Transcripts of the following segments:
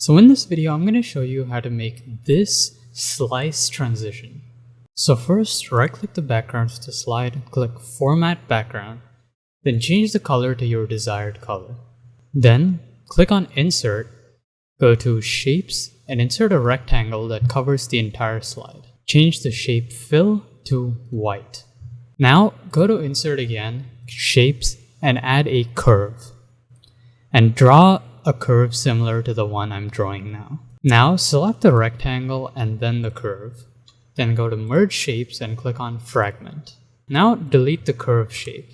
So in this video, I'm going to show you how to make this slice transition. So first, right click the background of the slide, click Format Background, then change the color to your desired color. Then click on Insert, go to Shapes and insert a rectangle that covers the entire slide. Change the shape Fill to white. Now go to Insert again, Shapes, and add a curve. And draw a curve similar to the one I'm drawing now. Now select the rectangle and then the curve. Then go to Merge Shapes and click on Fragment. Now delete the curve shape.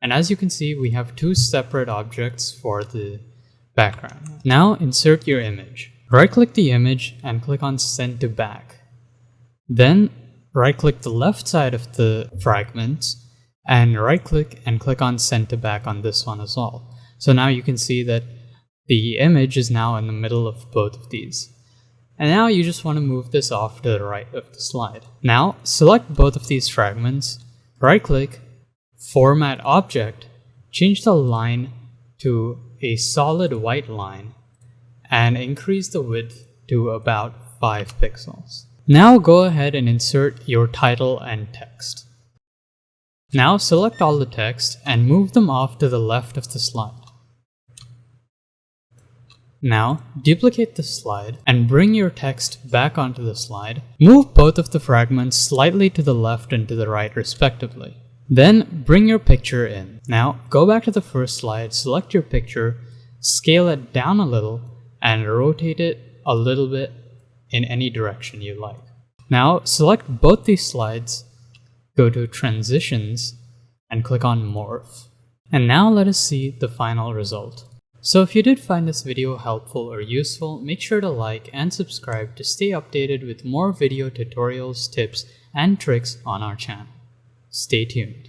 And as you can see, we have two separate objects for the background. Now insert your image. Right click the image and click on Send to Back. Then right click the left side of the fragment and right click and click on Send to Back on this one as well. So now you can see that the image is now in the middle of both of these. And now you just want to move this off to the right of the slide. Now select both of these fragments, right click, Format Object, change the line to a solid white line, and increase the width to about 5 pixels. Now go ahead and insert your title and text. Now select all the text and move them off to the left of the slide. Now duplicate the slide and bring your text back onto the slide. Move both of the fragments slightly to the left and to the right respectively. Then bring your picture in. Now go back to the first slide, select your picture, scale it down a little, and rotate it a little bit in any direction you like. Now select both these slides, go to Transitions, and click on Morph. And now let us see the final result. So if you did find this video helpful or useful, make sure to like and subscribe to stay updated with more video tutorials, tips, and tricks on our channel. Stay tuned.